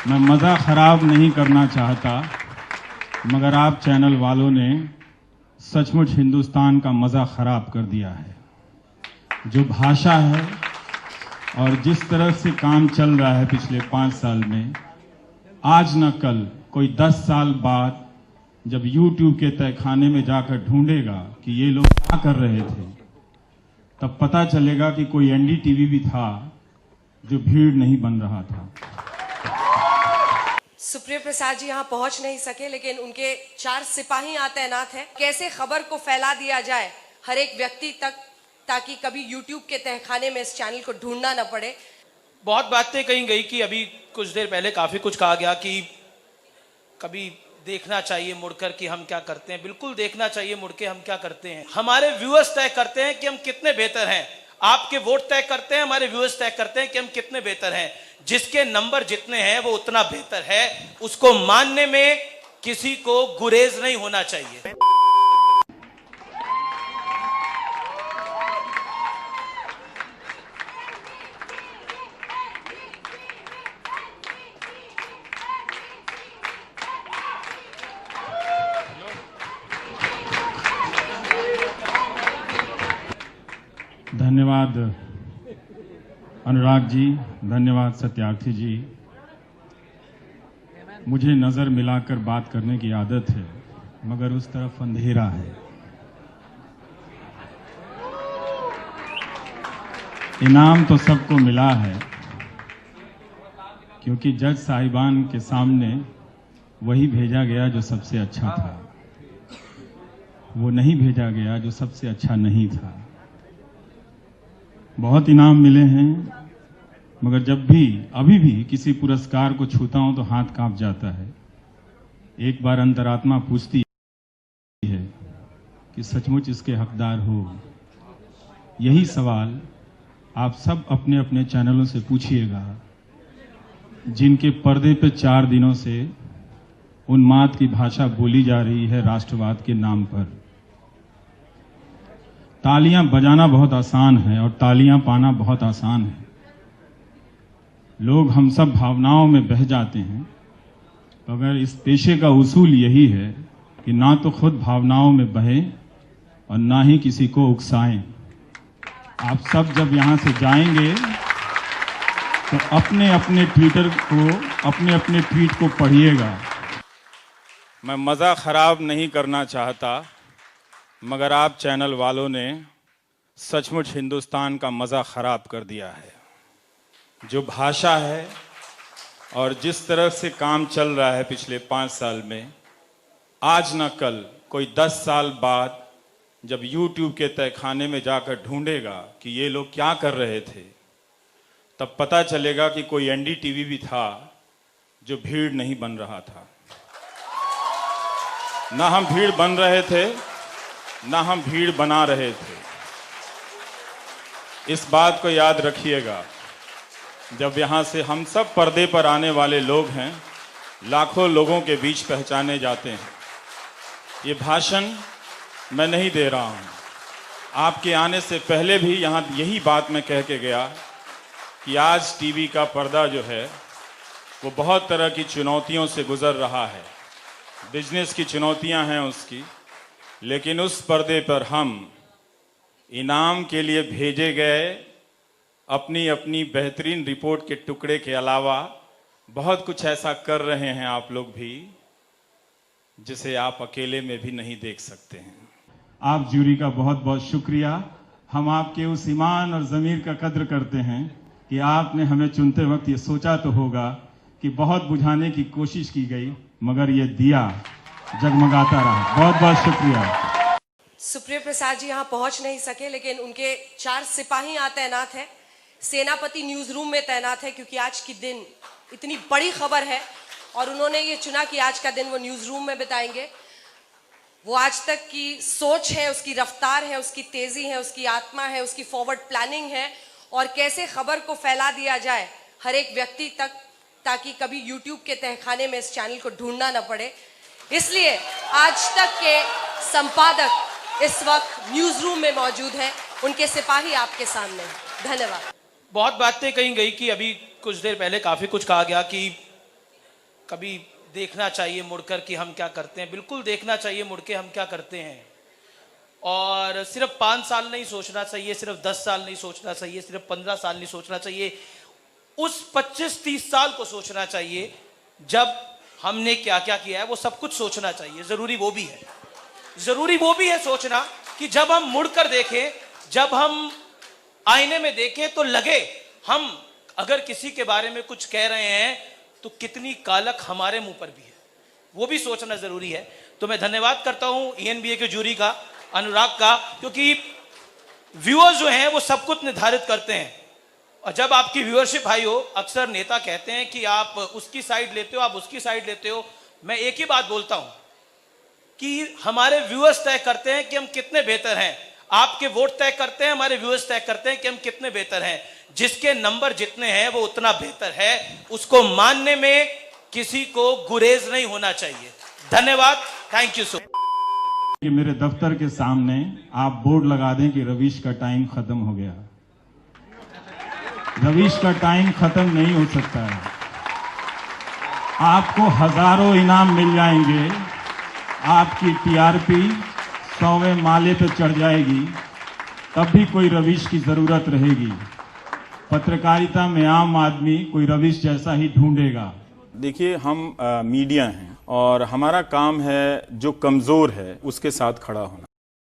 मैं मज़ा ख़राब नहीं करना चाहता, मगर आप चैनल वालों ने सचमुच हिंदुस्तान का मज़ा ख़राब कर दिया है। जो भाषा है और जिस तरह से काम चल रहा है पिछले 5 साल में, आज न कल कोई 10 साल बाद जब YouTube के तहखाने में जाकर ढूंढेगा कि ये लोग क्या कर रहे थे, तब पता चलेगा कि कोई NDTV भी था जो भीड़ नहीं बन रहा था। सुप्रिया प्रसाद जी यहाँ पहुंच नहीं सके, लेकिन उनके 4 सिपाही यहाँ तैनात हैं। कैसे खबर को फैला दिया जाए हर एक व्यक्ति तक, ताकि कभी YouTube के तहखाने में इस चैनल को ढूंढना न पड़े। बहुत बातें कही गई कि अभी कुछ देर पहले काफी कुछ कहा गया कि कभी देखना चाहिए मुड़कर कि हम क्या करते हैं। बिल्कुल देखना चाहिए मुड़ के हम क्या करते हैं। हमारे व्यूअर्स तय करते हैं कि हम कितने बेहतर हैं। आपके वोट तय करते हैं, हमारे व्यूअर्स तय करते हैं कि हम कितने बेहतर हैं। जिसके नंबर जितने हैं वो उतना बेहतर है, उसको मानने में किसी को गुरेज नहीं होना चाहिए। धन्यवाद अनुराग जी, धन्यवाद सत्यार्थी जी। मुझे नज़र मिलाकर बात करने की आदत है, मगर उस तरफ अंधेरा है। इनाम तो सबको मिला है, क्योंकि जज साहिबान के सामने वही भेजा गया जो सबसे अच्छा था, वो नहीं भेजा गया जो सबसे अच्छा नहीं था। बहुत इनाम मिले हैं, मगर जब भी अभी भी किसी पुरस्कार को छूता हूं तो हाथ कांप जाता है। एक बार अंतरात्मा पूछती है कि सचमुच इसके हकदार हो। यही सवाल आप सब अपने अपने चैनलों से पूछिएगा, जिनके पर्दे पे 4 दिनों से उन्माद की भाषा बोली जा रही है राष्ट्रवाद के नाम पर। तालियां बजाना बहुत आसान है और तालियां पाना बहुत आसान है। लोग हम सब भावनाओं में बह जाते हैं, मगर इस पेशे का उसूल यही है कि ना तो खुद भावनाओं में बहें और ना ही किसी को उकसाएं। आप सब जब यहां से जाएंगे तो अपने अपने ट्वीट को पढ़िएगा। मैं मज़ा ख़राब नहीं करना चाहता, मगर आप चैनल वालों ने सचमुच हिंदुस्तान का मज़ा ख़राब कर दिया है। जो भाषा है और जिस तरह से काम चल रहा है पिछले 5 साल में, आज न कल कोई 10 साल बाद जब YouTube के तहखाने में जाकर ढूंढेगा कि ये लोग क्या कर रहे थे, तब पता चलेगा कि कोई NDTV भी था जो भीड़ नहीं बन रहा था। ना हम भीड़ बन रहे थे, ना हम भीड़ बना रहे थे। इस बात को याद रखिएगा, जब यहाँ से हम सब पर्दे पर आने वाले लोग हैं, लाखों लोगों के बीच पहचाने जाते हैं। ये भाषण मैं नहीं दे रहा हूँ। आपके आने से पहले भी यहाँ यही बात मैं कह के गया कि आज टीवी का पर्दा जो है वो बहुत तरह की चुनौतियों से गुजर रहा है। बिजनेस की चुनौतियाँ हैं उसकी, लेकिन उस पर्दे पर हम इनाम के लिए भेजे गए अपनी अपनी बेहतरीन रिपोर्ट के टुकड़े के अलावा बहुत कुछ ऐसा कर रहे हैं आप लोग भी, जिसे आप अकेले में भी नहीं देख सकते हैं। आप जूरी का बहुत बहुत शुक्रिया। हम आपके उस ईमान और ज़मीर का कद्र करते हैं कि आपने हमें चुनते वक्त ये सोचा तो होगा कि बहुत बुझाने की कोशिश की गई, मगर ये दिया जगमगाता रहा। बहुत बहुत शुक्रिया। सुप्रिया प्रसाद जी यहाँ पहुंच नहीं सके, लेकिन उनके 4 सिपाही यहाँ तैनात हैं। सेनापति न्यूज रूम में तैनात है, क्योंकि आज की दिन इतनी बड़ी खबर है और उन्होंने ये चुना कि आज का दिन वो न्यूज रूम में बिताएंगे। वो आज तक की सोच है, उसकी रफ्तार है, उसकी तेजी है, उसकी आत्मा है, उसकी फॉरवर्ड प्लानिंग है, और कैसे खबर को फैला दिया जाए हर एक व्यक्ति तक, ताकि कभी YouTube के तहखाने में इस चैनल को ढूंढना न पड़े। इसलिए आज तक के संपादक इस वक्त न्यूज रूम में मौजूद हैं, उनके सिपाही आपके सामने हैं। धन्यवाद। बहुत बातें कही गई कि अभी कुछ देर पहले काफी कुछ कहा गया कि कभी देखना चाहिए मुड़कर कि हम क्या करते हैं, बिल्कुल देखना चाहिए मुड़ के हम क्या करते हैं। और सिर्फ 5 साल नहीं सोचना चाहिए, सिर्फ 10 साल नहीं सोचना चाहिए, सिर्फ 15 साल नहीं सोचना चाहिए, उस 25-30 साल को सोचना चाहिए जब हमने क्या क्या किया है, वो सब कुछ सोचना चाहिए। जरूरी वो भी है सोचना कि जब हम मुड़कर देखें, जब हम आईने में देखें तो लगे हम अगर किसी के बारे में कुछ कह रहे हैं तो कितनी कालक हमारे मुंह पर भी है, वो भी सोचना जरूरी है। तो मैं धन्यवाद करता हूं ENBA के जूरी का, अनुराग का, क्योंकि व्यूअर्स जो हैं वो सब कुछ निर्धारित करते हैं। और जब आपकी व्यूअरशिप हाई हो, अक्सर नेता कहते हैं कि आप उसकी साइड लेते हो, आप उसकी साइड लेते हो। मैं एक ही बात बोलता हूं कि हमारे व्यूअर्स तय करते हैं कि हम कितने बेहतर हैं, आपके वोट तय करते हैं, हमारे व्यूअर्स तय करते हैं कि हम कितने बेहतर हैं। जिसके नंबर जितने हैं वो उतना बेहतर है, उसको मानने में किसी को गुरेज नहीं होना चाहिए। धन्यवाद, थैंक यू सो मच। कि मेरे दफ्तर के सामने आप बोर्ड लगा दें कि रवीश का टाइम खत्म हो गया। रवीश का टाइम खत्म नहीं हो सकता है। आपको हजारों इनाम मिल जाएंगे, आपकी TRP 100वें माले पे चढ़ जाएगी, तब भी कोई रवीश की जरूरत रहेगी। पत्रकारिता में आम आदमी कोई रवीश जैसा ही ढूंढेगा। देखिए, हम मीडिया हैं और हमारा काम है जो कमजोर है उसके साथ खड़ा होना।